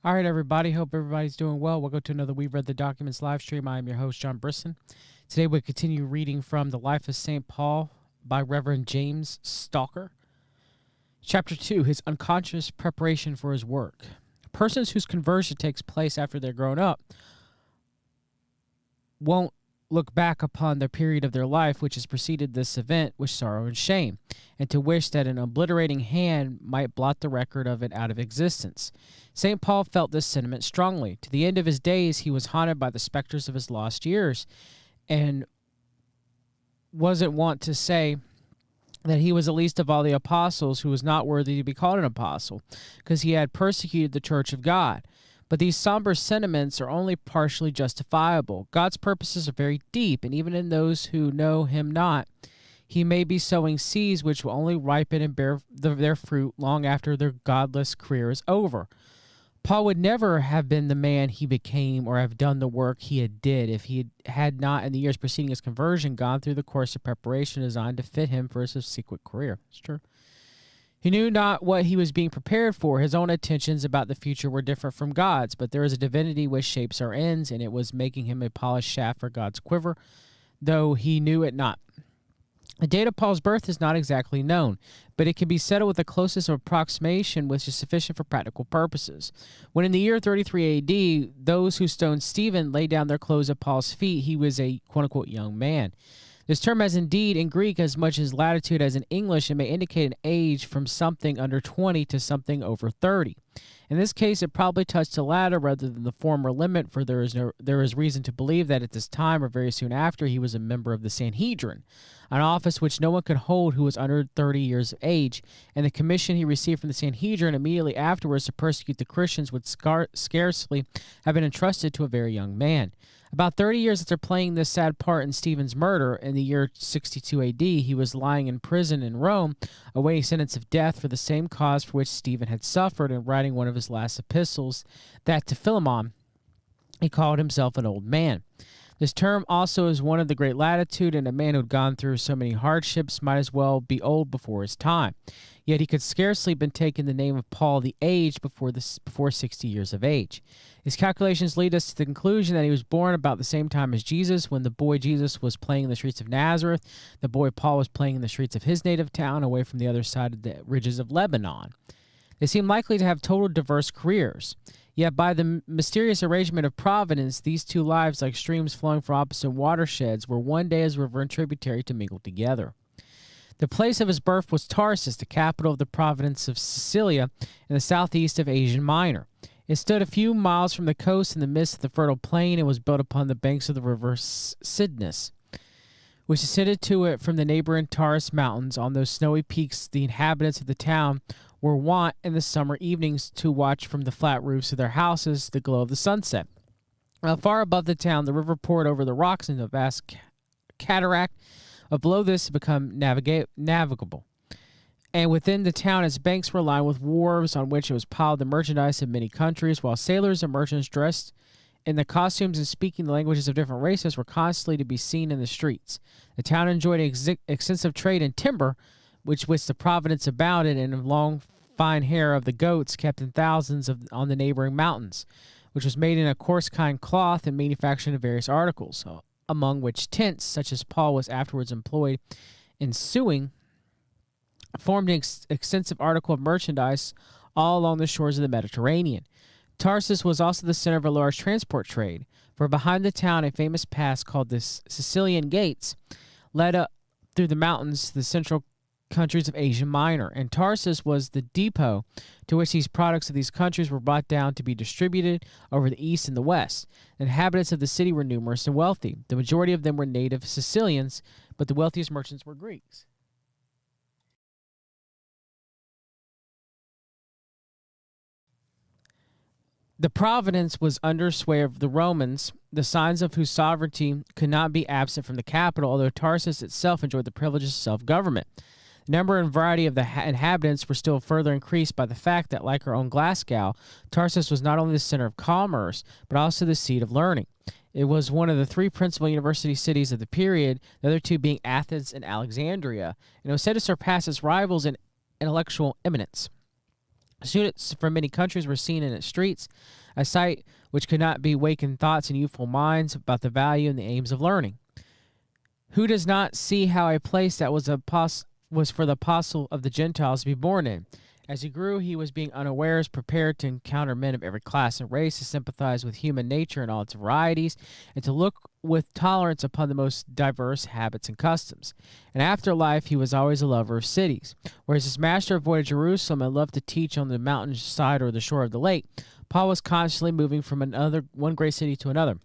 All right, everybody. Hope everybody's doing well. Welcome to another We've Read the Documents live stream. I am your host, John Brisson. Today we continue reading from The Life of St. Paul by Reverend James Stalker. Chapter 2, His Unconscious Preparation for His Work. Persons whose conversion takes place after they're grown up won't look back upon the period of their life which has preceded this event with sorrow and shame, and to wish that an obliterating hand might blot the record of it out of existence. St. Paul felt this sentiment strongly. To the end of his days, he was haunted by the specters of his lost years, and wasn't wont to say that he was the least of all the apostles who was not worthy to be called an apostle, because he had persecuted the church of God. But these somber sentiments are only partially justifiable. God's purposes are very deep, and even in those who know him not, he may be sowing seeds which will only ripen and bear their fruit long after their godless career is over. Paul would never have been the man he became or have done the work he did if he had not, in the years preceding his conversion, gone through the course of preparation designed to fit him for his subsequent career. It's true. He knew not what he was being prepared for. His own intentions about the future were different from God's, but there is a divinity which shapes our ends, and it was making him a polished shaft for God's quiver, though he knew it not. The date of Paul's birth is not exactly known, but it can be settled with the closest approximation which is sufficient for practical purposes. When in the year 33 A.D., those who stoned Stephen laid down their clothes at Paul's feet, he was a quote-unquote young man. This term has indeed in Greek as much as latitude as in English and may indicate an age from something under 20 to something over 30. In this case, it probably touched the latter rather than the former limit, for there is reason to believe that at this time or very soon after he was a member of the Sanhedrin, an office which no one could hold who was under 30 years of age, and the commission he received from the Sanhedrin immediately afterwards to persecute the Christians would scarcely have been entrusted to a very young man. About 30 years after playing this sad part in Stephen's murder, in the year 62 A.D., he was lying in prison in Rome, awaiting sentence of death for the same cause for which Stephen had suffered, and writing one of his last epistles, that to Philemon, he called himself an old man. This term also is one of the great latitude, and a man who had gone through so many hardships might as well be old before his time. Yet he could scarcely have been taken the name of Paul the aged before 60 years of age. His calculations lead us to the conclusion that he was born about the same time as Jesus. When the boy Jesus was playing in the streets of Nazareth, the boy Paul was playing in the streets of his native town, away from the other side of the ridges of Lebanon. They seem likely to have total diverse careers. Yet by the mysterious arrangement of providence, these two lives, like streams flowing from opposite watersheds, were one day as river and tributary to mingle together. The place of his birth was Tarsus, the capital of the province of Sicilia in the southeast of Asia Minor. It stood a few miles from the coast in the midst of the fertile plain and was built upon the banks of the river Cydnus, which descended to it from the neighboring Taurus mountains. On those snowy peaks the inhabitants of the town were wont in the summer evenings to watch from the flat roofs of their houses the glow of the sunset. While far above the town, the river poured over the rocks into a vast cataract, but below this it became navigable. And within the town its banks were lined with wharves on which it was piled the merchandise of many countries, while sailors and merchants dressed in the costumes and speaking the languages of different races were constantly to be seen in the streets. The town enjoyed extensive trade in timber, which the province abounded, and in long fine hair of the goats kept in thousands on the neighboring mountains, which was made in a coarse kind cloth and manufactured of various articles, among which tents, such as Paul was afterwards employed in sewing, formed an extensive article of merchandise all along the shores of the Mediterranean. Tarsus was also the center of a large transport trade, for behind the town a famous pass called the Sicilian Gates led up through the mountains to the central countries of Asia Minor, and Tarsus was the depot to which these products of these countries were brought down to be distributed over the east and the west. The inhabitants of the city were numerous and wealthy. The majority of them were native Sicilians, but the wealthiest merchants were Greeks. The province was under sway of the Romans, the signs of whose sovereignty could not be absent from the capital, although Tarsus itself enjoyed the privileges of self-government. The number and variety of the inhabitants were still further increased by the fact that, like our own Glasgow, Tarsus was not only the center of commerce, but also the seat of learning. It was one of the three principal university cities of the period, the other two being Athens and Alexandria, and it was said to surpass its rivals in intellectual eminence. Students from many countries were seen in its streets, a sight which could not be waken thoughts in youthful minds about the value and the aims of learning. Who does not see how a place that was for the apostle of the Gentiles to be born in? As he grew, he was being unawares prepared to encounter men of every class and race, to sympathize with human nature in all its varieties, and to look with tolerance upon the most diverse habits and customs. In after life, he was always a lover of cities. Whereas his master avoided Jerusalem and loved to teach on the mountain side or the shore of the lake, Paul was constantly moving from one great city to another.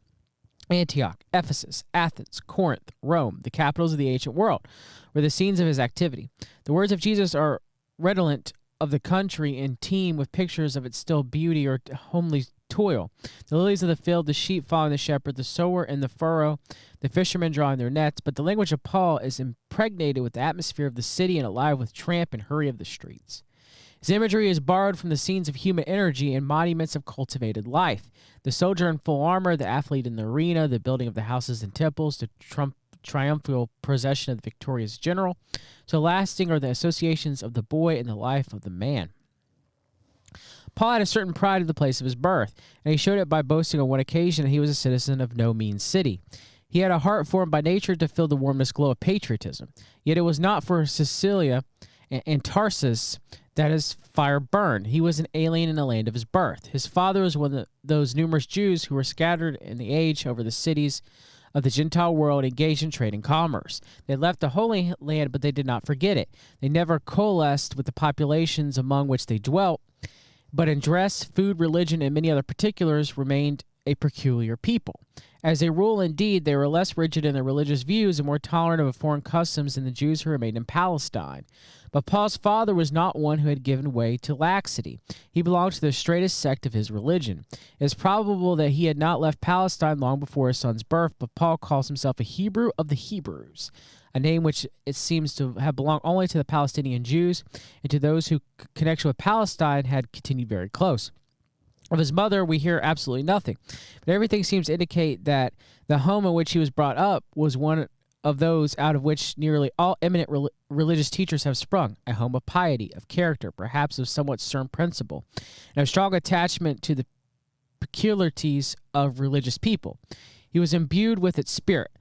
Antioch, Ephesus, Athens, Corinth, Rome, the capitals of the ancient world, were the scenes of his activity. The words of Jesus are redolent of the country and teem with pictures of its still beauty or homely toil. The lilies of the field, the sheep following the shepherd, the sower in the furrow, the fishermen drawing their nets. But the language of Paul is impregnated with the atmosphere of the city and alive with tramp and hurry of the streets. His imagery is borrowed from the scenes of human energy and monuments of cultivated life. The soldier in full armor, the athlete in the arena, the building of the houses and temples, the triumphal procession of the victorious general. So lasting are the associations of the boy and the life of the man. Paul had a certain pride of the place of his birth, and he showed it by boasting on one occasion that he was a citizen of no mean city. He had a heart formed by nature to feel the warmest glow of patriotism. Yet it was not for Cilicia and Tarsus that his fire burned. He was an alien in the land of his birth. His father was one of those numerous Jews who were scattered in the age over the cities of the Gentile world, engaged in trade and commerce. They left the Holy Land, but they did not forget it. They never coalesced with the populations among which they dwelt, but in dress, food, religion, and many other particulars remained a peculiar people. As a rule, indeed, they were less rigid in their religious views and more tolerant of foreign customs than the Jews who remained in Palestine. But Paul's father was not one who had given way to laxity. He belonged to the straightest sect of his religion. It is probable that he had not left Palestine long before his son's birth, but Paul calls himself a Hebrew of the Hebrews, a name which it seems to have belonged only to the Palestinian Jews and to those whose connection with Palestine had continued very close. Of his mother, we hear absolutely nothing, but everything seems to indicate that the home in which he was brought up was one of those out of which nearly all eminent religious teachers have sprung, a home of piety, of character, perhaps of somewhat stern principle, and of strong attachment to the peculiarities of religious people. He was imbued with its spirit.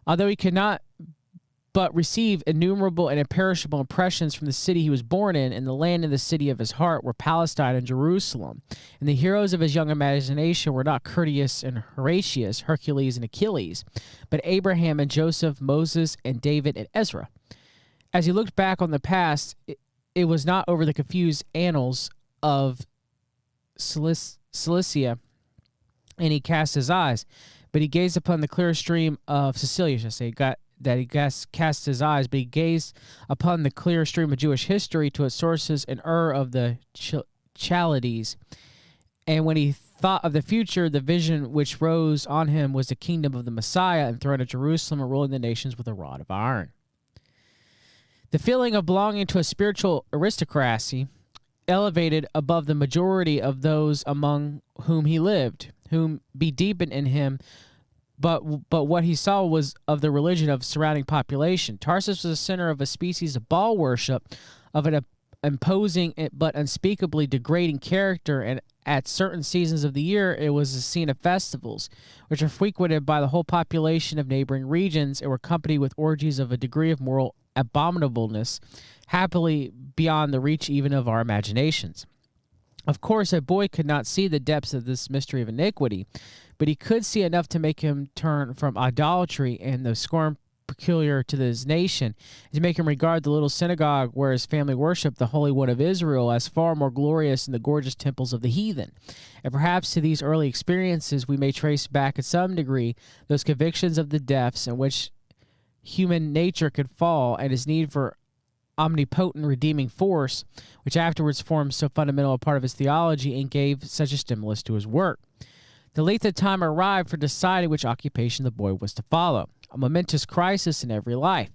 Although he could not but receive innumerable and imperishable impressions from the city he was born in, and the land and the city of his heart were Palestine and Jerusalem. And the heroes of his young imagination were not Curtius and Horatius, Hercules and Achilles, but Abraham and Joseph, Moses and David and Ezra. As he looked back on the past, it was not over the confused annals of Cilicia, and he cast his eyes, but he gazed upon the clear stream of Cilicia, cast his eyes, but he gazed upon the clear stream of Jewish history to its sources in of the Chaldees. And when he thought of the future, the vision which rose on him was the kingdom of the Messiah, enthroned at Jerusalem and ruling the nations with a rod of iron. The feeling of belonging to a spiritual aristocracy elevated above the majority of those among whom he lived, whom be deepened in him. But what he saw was of the religion of surrounding population. Tarsus was the center of a species of Baal worship, of an imposing but unspeakably degrading character, and at certain seasons of the year it was a scene of festivals, which were frequented by the whole population of neighboring regions and were accompanied with orgies of a degree of moral abominableness, happily beyond the reach even of our imaginations. Of course, a boy could not see the depths of this mystery of iniquity, but he could see enough to make him turn from idolatry and the scorn peculiar to his nation, and to make him regard the little synagogue where his family worshipped the Holy One of Israel as far more glorious than the gorgeous temples of the heathen. And perhaps to these early experiences we may trace back in some degree those convictions of the depths in which human nature could fall, and his need for omnipotent redeeming force, which afterwards formed so fundamental a part of his theology and gave such a stimulus to his work. The length of time arrived for deciding which occupation the boy was to follow, a momentous crisis in every life,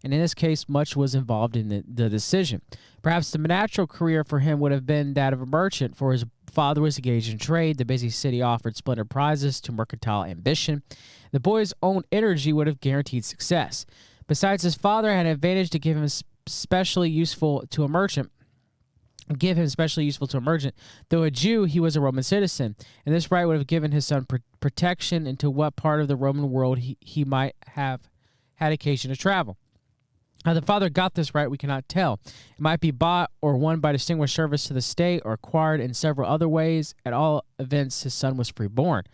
and in this case much was involved in the decision. Perhaps the natural career for him would have been that of a merchant, for his father was engaged in trade. The busy city offered splendid prizes to mercantile ambition. The boy's own energy would have guaranteed success. Besides, his father had an advantage to give him especially useful to a merchant, give him especially useful to a merchant. Though a Jew, he was a Roman citizen, and this right would have given his son protection into what part of the Roman world he might have had occasion to travel. How the father got this right, we cannot tell. It might be bought or won by distinguished service to the state or acquired in several other ways. At all events, his son was freeborn.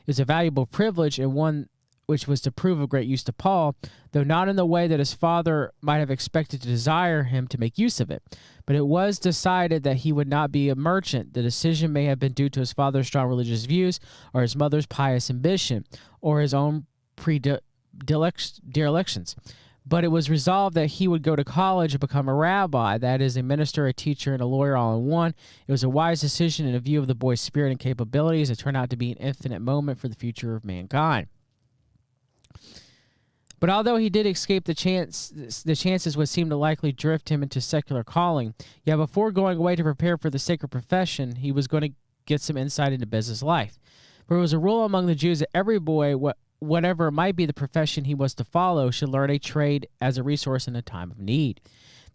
It was a valuable privilege and one which was to prove of great use to Paul, though not in the way that his father might have expected to desire him to make use of it. But it was decided that he would not be a merchant. The decision may have been due to his father's strong religious views, or his mother's pious ambition, or his own predilections. But it was resolved that he would go to college and become a rabbi, that is, a minister, a teacher, and a lawyer all in one. It was a wise decision in view of the boy's spirit and capabilities. It turned out to be an infinite moment for the future of mankind. But although he did escape the chances would seem to likely drift him into secular calling, yet before going away to prepare for the sacred profession, he was going to get some insight into business life. For it was a rule among the Jews that every boy, whatever might be the profession he was to follow, should learn a trade as a resource in a time of need.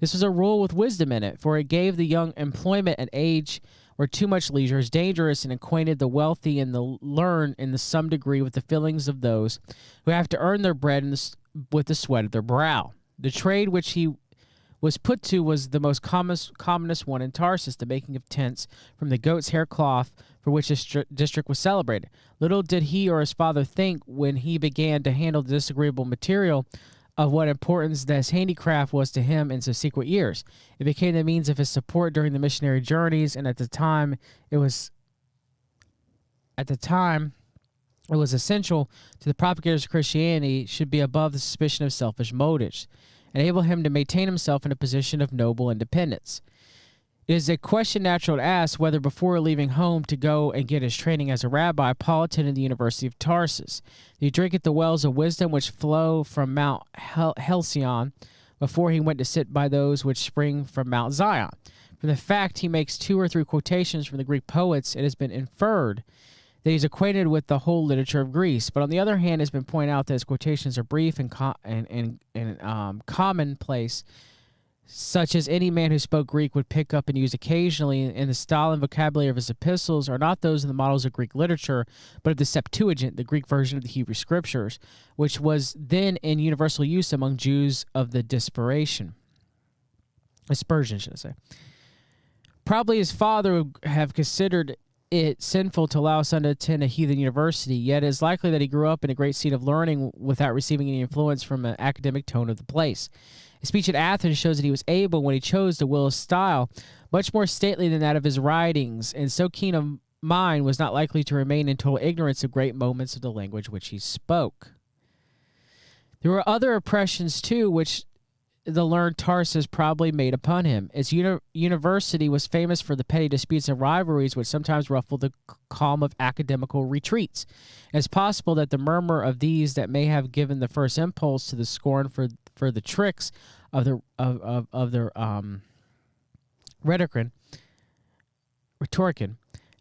This was a rule with wisdom in it, for it gave the young employment at age where too much leisure is dangerous, and acquainted the wealthy and the learned in some degree with the feelings of those who have to earn their bread with the sweat of their brow. The trade which he was put to was the most commonest one in Tarsus, the making of tents from the goat's hair cloth, for which this district was celebrated. Little did he or his father think, when he began to handle the disagreeable material, of what importance this handicraft was to him in subsequent years. It became the means of his support during the missionary journeys, and at the time it was essential to the propagators of Christianity should be above the suspicion of selfish motives, enable him to maintain himself in a position of noble independence. It is a question natural to ask whether before leaving home to go and get his training as a rabbi, Paul attended the University of Tarsus. Did he drink at the wells of wisdom which flow from Mount Halcyon before he went to sit by those which spring from Mount Zion? From the fact he makes 2 or 3 quotations from the Greek poets, it has been inferred that he's acquainted with the whole literature of Greece. But on the other hand, it has been pointed out that his quotations are brief and commonplace, such as any man who spoke Greek would pick up and use occasionally, in the style and vocabulary of his epistles are not those of the models of Greek literature, but of the Septuagint, the Greek version of the Hebrew Scriptures, which was then in universal use among Jews of the dispersion. Probably his father would have considered it sinful to allow his son to attend a heathen university, yet it is likely that he grew up in a great seat of learning without receiving any influence from an academic tone of the place. His speech at Athens shows that he was able, when he chose, to will his style, much more stately than that of his writings, and so keen of mind was not likely to remain in total ignorance of great moments of the language which he spoke. There were other oppressions, too, which the learned Tarsus probably made upon him. Its university was famous for the petty disputes and rivalries which sometimes ruffled the calm of academical retreats. It is possible that the murmur of these that may have given the first impulse to the scorn for the tricks of the rhetorician,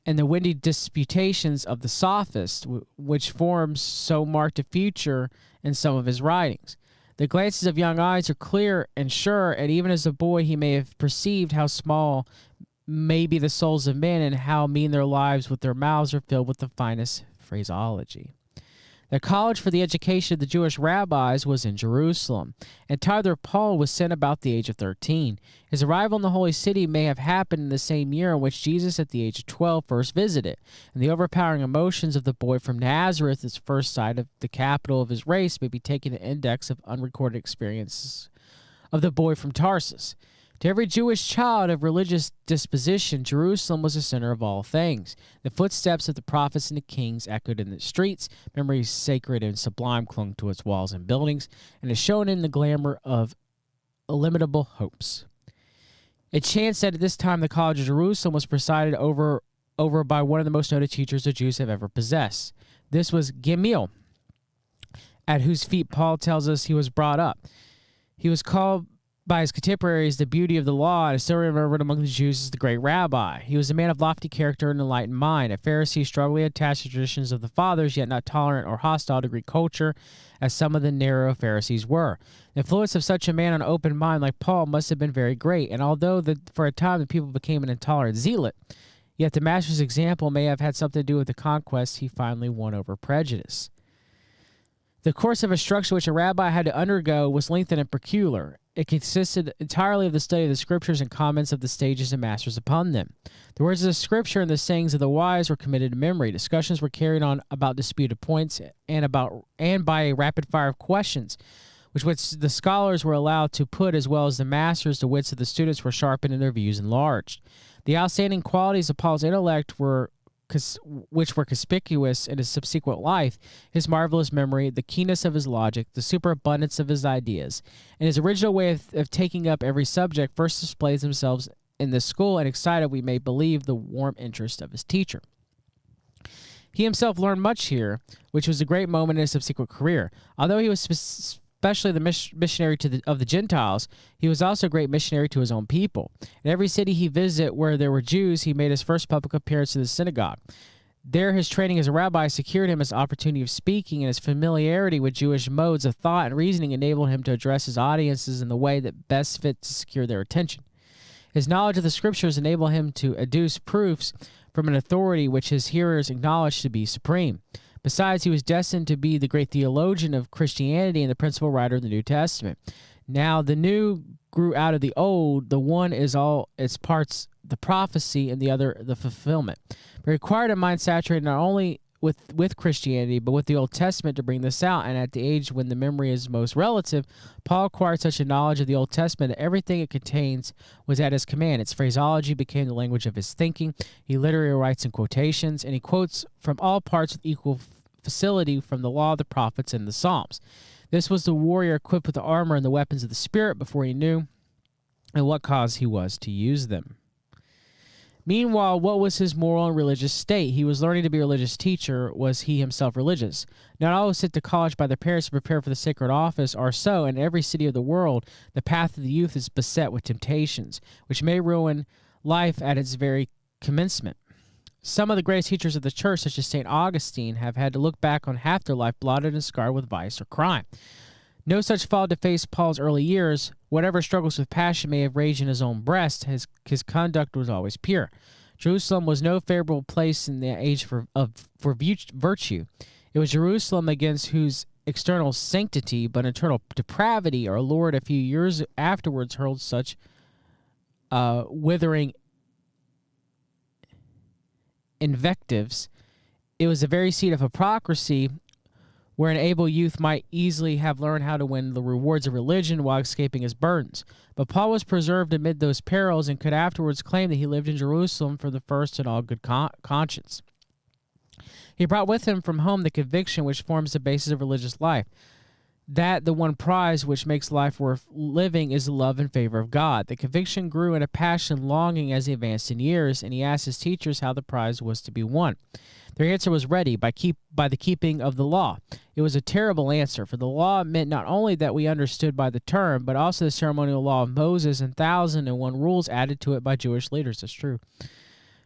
and the windy disputations of the sophist, which forms so marked a feature in some of his writings. The glances of young eyes are clear and sure, and even as a boy he may have perceived how small may be the souls of men, and how mean their lives with their mouths are filled with the finest phraseology. The college for the education of the Jewish rabbis was in Jerusalem, and tither Paul was sent about the age of 13. His arrival in the holy city may have happened in the same year in which Jesus, at the age of 12, first visited, and the overpowering emotions of the boy from Nazareth, his first sight of the capital of his race, may be taken an index of unrecorded experiences of the boy from Tarsus. To every Jewish child of religious disposition, Jerusalem was the center of all things. The footsteps of the prophets and the kings echoed in the streets. Memories sacred and sublime clung to its walls and buildings, and is shown in the glamour of illimitable hopes. It chanced that at this time the College of Jerusalem was presided over by one of the most noted teachers the Jews have ever possessed. This was Gamaliel, at whose feet Paul tells us he was brought up. He was called by his contemporaries the beauty of the law and is still remembered among the Jews as the great rabbi. He was a man of lofty character and enlightened mind, a Pharisee strongly attached to traditions of the fathers, yet not tolerant or hostile to Greek culture, as some of the narrow Pharisees were. The influence of such a man on an open mind like Paul must have been very great, and although for a time the people became an intolerant zealot, yet the master's example may have had something to do with the conquest he finally won over prejudice. The course of instruction which a rabbi had to undergo was lengthened and peculiar. It consisted entirely of the study of the Scriptures and comments of the sages and masters upon them. The words of the Scripture and the sayings of the wise were committed to memory. Discussions were carried on about disputed points and by a rapid fire of questions, which the scholars were allowed to put, as well as the masters. The wits of the students were sharpened and their views enlarged. The outstanding qualities of Paul's intellect which were conspicuous in his subsequent life, his marvelous memory, the keenness of his logic, the superabundance of his ideas, and his original way of taking up every subject first displays themselves in the school and excited, we may believe, the warm interest of his teacher. He himself learned much here, which was a great moment in his subsequent career. Although he was especially the missionary of the Gentiles, he was also a great missionary to his own people. In every city he visited where there were Jews, he made his first public appearance in the synagogue. There his training as a rabbi secured him his opportunity of speaking, and his familiarity with Jewish modes of thought and reasoning enabled him to address his audiences in the way that best fit to secure their attention. His knowledge of the Scriptures enabled him to adduce proofs from an authority which his hearers acknowledged to be supreme. Besides, he was destined to be the great theologian of Christianity and the principal writer of the New Testament. Now, the new grew out of the old. The one is all its parts, the prophecy, and the other, the fulfillment. But it required a mind saturated not only with Christianity, but with the Old Testament to bring this out. And at the age when the memory is most relative, Paul acquired such a knowledge of the Old Testament that everything it contains was at his command. Its phraseology became the language of his thinking. He literally writes in quotations, and he quotes from all parts with equal facility from the law, the prophets, and the Psalms. This was the warrior equipped with the armor and the weapons of the Spirit before he knew and what cause he was to use them. Meanwhile, what was his moral and religious state? He was learning to be a religious teacher. Was he himself religious? Not all who sent to college by their parents to prepare for the sacred office are so. In every city of the world, the path of the youth is beset with temptations, which may ruin life at its very commencement. Some of the greatest teachers of the church, such as St. Augustine, have had to look back on half their life blotted and scarred with vice or crime. No such fall to face Paul's early years. Whatever struggles with passion may have raged in his own breast, his conduct was always pure. Jerusalem was no favorable place in the age for virtue. It was Jerusalem against whose external sanctity but internal depravity our Lord a few years afterwards hurled such withering invectives. It was the very seat of hypocrisy, where an able youth might easily have learned how to win the rewards of religion while escaping his burdens. But Paul was preserved amid those perils and could afterwards claim that he lived in Jerusalem for the first in all good conscience. He brought with him from home the conviction which forms the basis of religious life, that the one prize which makes life worth living is the love and favor of God. The conviction grew in a passion longing as he advanced in years, and he asked his teachers how the prize was to be won. Their answer was ready, by the keeping of the law. It was a terrible answer, for the law meant not only that we understood by the term, but also the ceremonial law of Moses and 1,001 rules added to it by Jewish leaders, that's true,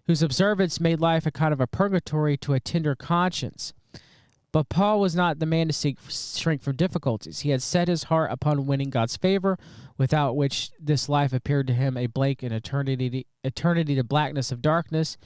whose observance made life a kind of a purgatory to a tender conscience. But Paul was not the man to shrink from difficulties. He had set his heart upon winning God's favor, without which this life appeared to him a blank and eternity to blackness of darkness.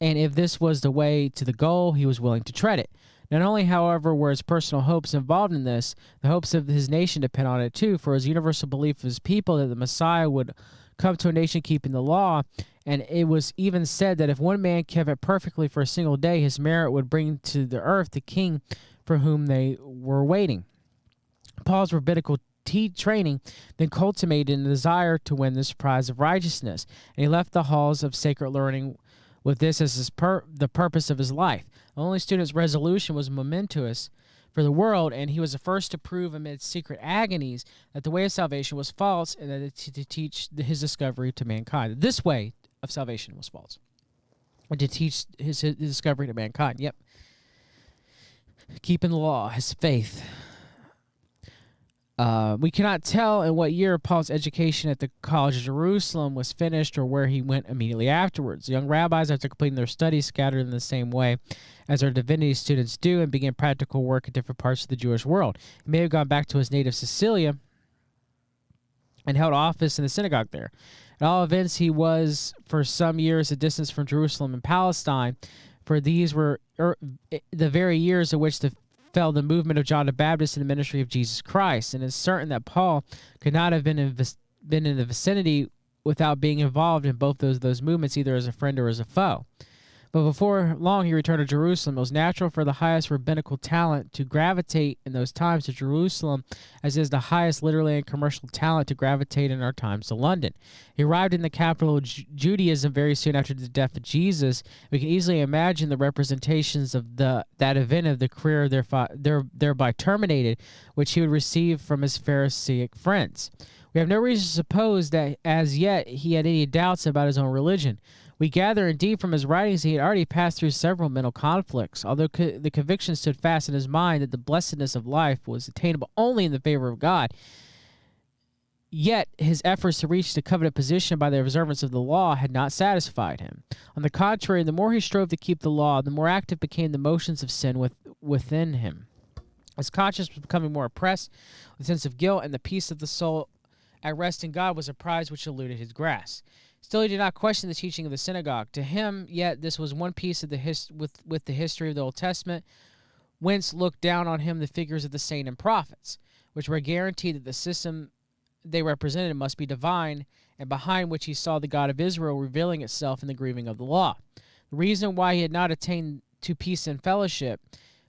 And if this was the way to the goal, he was willing to tread it. Not only, however, were his personal hopes involved in this, the hopes of his nation depend on it too, for his universal belief of his people that the Messiah would come to a nation keeping the law, and it was even said that if one man kept it perfectly for a single day, his merit would bring to the earth the king for whom they were waiting. Paul's rabbinical training then cultivated a desire to win this prize of righteousness, and he left the halls of sacred learning with this as the purpose of his life. The only student's resolution was momentous for the world, and he was the first to prove amid secret agonies that the way of salvation was false, and that to teach his discovery to mankind. This way of salvation was false, and to teach his discovery to mankind. Yep. Keeping the law, his faith. We cannot tell in what year Paul's education at the College of Jerusalem was finished or where he went immediately afterwards. Young rabbis, after completing their studies, scattered in the same way as our divinity students do and began practical work in different parts of the Jewish world. He may have gone back to his native Sicilia and held office in the synagogue there. At all events, he was for some years a distance from Jerusalem and Palestine, for these were the very years in which fell the movement of John the Baptist in the ministry of Jesus Christ, and it's certain that Paul could not have been in the vicinity without being involved in both those movements, either as a friend or as a foe. But before long, he returned to Jerusalem. It was natural for the highest rabbinical talent to gravitate in those times to Jerusalem, as is the highest literary and commercial talent to gravitate in our times to London. He arrived in the capital of Judaism very soon after the death of Jesus. We can easily imagine the representations of that event of the career thereby terminated, which he would receive from his Pharisaic friends. We have no reason to suppose that as yet he had any doubts about his own religion. We gather, indeed, from his writings he had already passed through several mental conflicts. Although the conviction stood fast in his mind that the blessedness of life was attainable only in the favor of God, yet his efforts to reach the coveted position by the observance of the law had not satisfied him. On the contrary, the more he strove to keep the law, the more active became the motions of sin within him. His conscience was becoming more oppressed with a sense of guilt, and the peace of the soul at rest in God was a prize which eluded his grasp. Still, he did not question the teaching of the synagogue. To him, yet, this was one piece of with the history of the Old Testament, whence looked down on him the figures of the saints and prophets, which were guaranteed that the system they represented must be divine, and behind which he saw the God of Israel revealing itself in the grieving of the law. The reason why he had not attained to peace and fellowship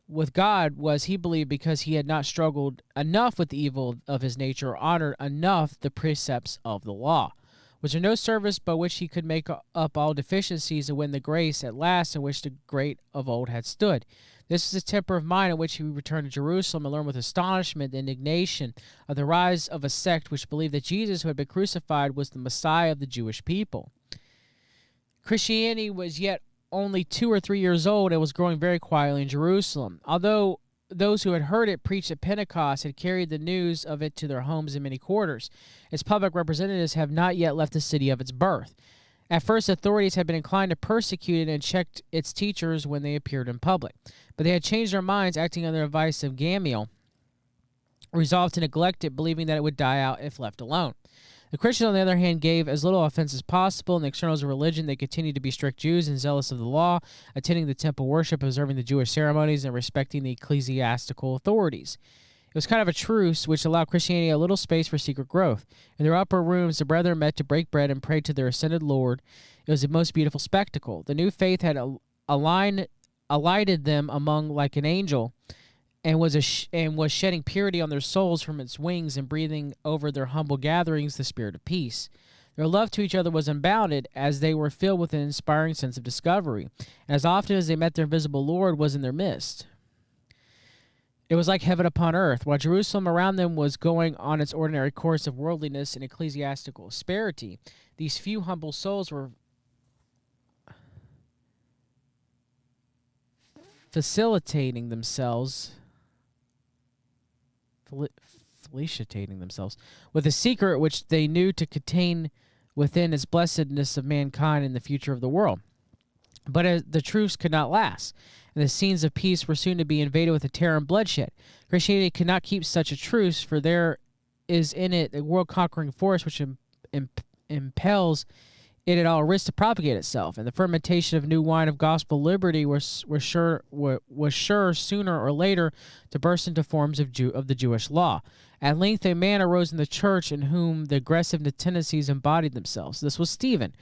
with God was, he believed, because he had not struggled enough with the evil of his nature or honored enough the precepts of the law, which are no service by which he could make up all deficiencies and win the grace at last in which the great of old had stood. This was the temper of mind in which he returned to Jerusalem and learned with astonishment the indignation of the rise of a sect which believed that Jesus, who had been crucified, was the Messiah of the Jewish people. Christianity was yet only 2 or 3 years old and was growing very quietly in Jerusalem. Although those who had heard it preached at Pentecost had carried the news of it to their homes in many quarters, its public representatives have not yet left the city of its birth. At first, authorities had been inclined to persecute it and checked its teachers when they appeared in public. But they had changed their minds, acting under the advice of Gamaliel, resolved to neglect it, believing that it would die out if left alone. The Christians, on the other hand, gave as little offense as possible in the externals of religion. They continued to be strict Jews and zealous of the law, attending the temple worship, observing the Jewish ceremonies, and respecting the ecclesiastical authorities. It was kind of a truce which allowed Christianity a little space for secret growth. In their upper rooms, the brethren met to break bread and pray to their ascended Lord. It was a most beautiful spectacle. The new faith had alighted them among like an angel, and was shedding purity on their souls from its wings and breathing over their humble gatherings the spirit of peace. Their love to each other was unbounded, as they were filled with an inspiring sense of discovery, and as often as they met their invisible Lord was in their midst. It was like heaven upon earth. While Jerusalem around them was going on its ordinary course of worldliness and ecclesiastical asperity, these few humble souls were felicitating themselves with a secret which they knew to contain within its blessedness of mankind and the future of the world. But the truce could not last, and the scenes of peace were soon to be invaded with a terror and bloodshed. Christianity could not keep such a truce, for there is in it a world-conquering force which impels it at all risks to propagate itself, and the fermentation of new wine of gospel liberty was sure sooner or later to burst into forms of the Jewish law. At length a man arose in the church in whom the aggressive tendencies embodied themselves. This was Stephen,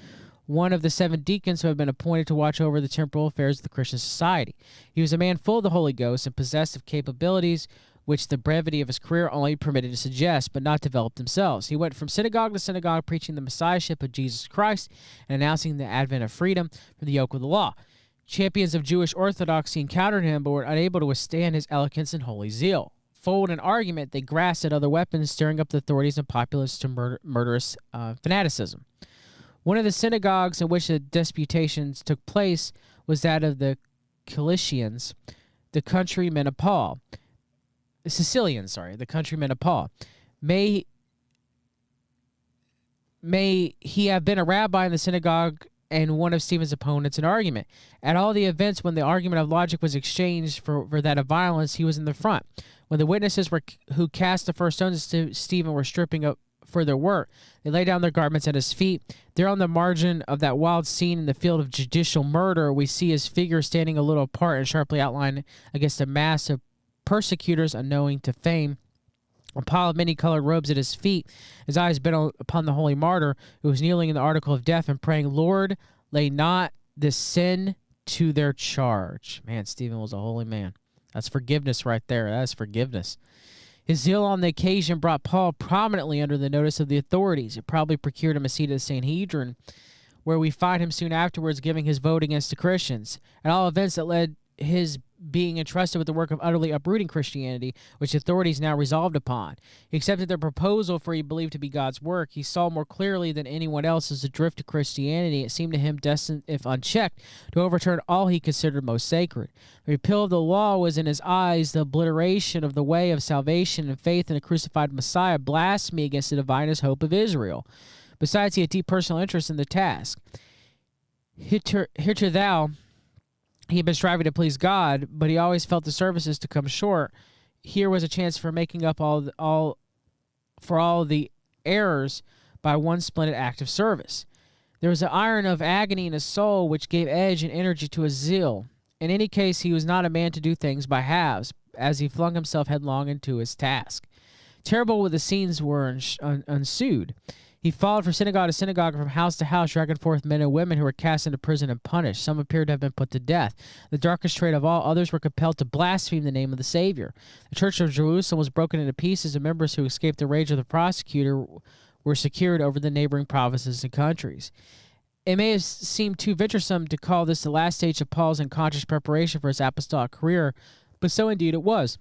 one of the 7 deacons who had been appointed to watch over the temporal affairs of the Christian society. He was a man full of the Holy Ghost and possessed of capabilities which the brevity of his career only permitted to suggest, but not develop themselves. He went from synagogue to synagogue, preaching the messiahship of Jesus Christ and announcing the advent of freedom from the yoke of the law. Champions of Jewish orthodoxy encountered him, but were unable to withstand his eloquence and holy zeal. Full in argument, they grasped at other weapons, stirring up the authorities and populace to murderous fanaticism. One of the synagogues in which the disputations took place was that of the Cilicians, the countrymen of Paul. The countrymen of Paul. May he have been a rabbi in the synagogue and one of Stephen's opponents in argument. At all the events when the argument of logic was exchanged for that of violence, he was in the front. When the witnesses who cast the first stones to Stephen were stripping up for their work, they laid down their garments at his feet. There on the margin of that wild scene in the field of judicial murder, we see his figure standing a little apart and sharply outlined against a mass of persecutors unknowing to fame. A pile of many-colored robes at his feet, his eyes bent upon the holy martyr, who was kneeling in the article of death and praying, "Lord, lay not this sin to their charge." Man, Stephen was a holy man. That's forgiveness right there. That's forgiveness. His zeal on the occasion brought Paul prominently under the notice of the authorities. It probably procured him a seat at the Sanhedrin, where we find him soon afterwards giving his vote against the Christians. At all events, that led his being entrusted with the work of utterly uprooting Christianity, which the authorities now resolved upon. He accepted their proposal, for he believed to be God's work. He saw more clearly than anyone else as the drift of Christianity. It seemed to him destined, if unchecked, to overturn all he considered most sacred. The repeal of the law was in his eyes the obliteration of the way of salvation and faith in a crucified Messiah, blasphemy against the divinest hope of Israel. Besides, he had deep personal interest in the task. Hitherto he had been striving to please God, but he always felt the services to come short. Here was a chance for making up all the errors by one splendid act of service. There was an iron of agony in his soul which gave edge and energy to his zeal. In any case, he was not a man to do things by halves, as he flung himself headlong into his task. Terrible were the scenes were ensued. He followed from synagogue to synagogue, from house to house, dragging forth men and women who were cast into prison and punished. Some appeared to have been put to death. The darkest trait of all, others were compelled to blaspheme the name of the Savior. The church of Jerusalem was broken into pieces, and members who escaped the rage of the prosecutor were secured over the neighboring provinces and countries. It may have seemed too venturesome to call this the last stage of Paul's unconscious preparation for his apostolic career, but so indeed it was.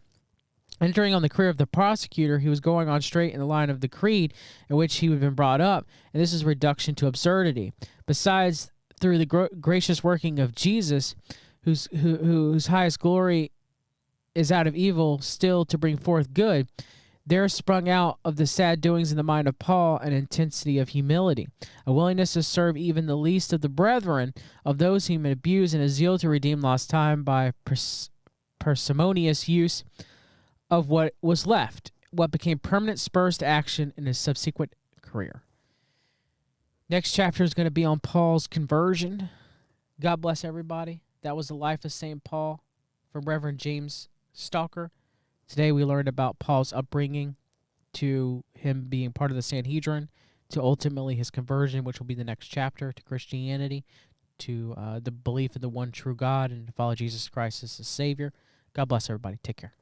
Entering on the career of the prosecutor, he was going on straight in the line of the creed in which he had been brought up, and this is reduction to absurdity. Besides, through the gracious working of Jesus, whose highest glory is out of evil still to bring forth good, there sprung out of the sad doings in the mind of Paul an intensity of humility, a willingness to serve even the least of the brethren, of those whom he abused, and a zeal to redeem lost time by parsimonious use of what was left, what became permanent spurs to action in his subsequent career. Next chapter is going to be on Paul's conversion. God bless everybody. That was the life of St. Paul from Reverend James Stalker. Today we learned about Paul's upbringing, to him being part of the Sanhedrin, to ultimately his conversion, which will be the next chapter, to Christianity, to the belief in the one true God and to follow Jesus Christ as his Savior. God bless everybody. Take care.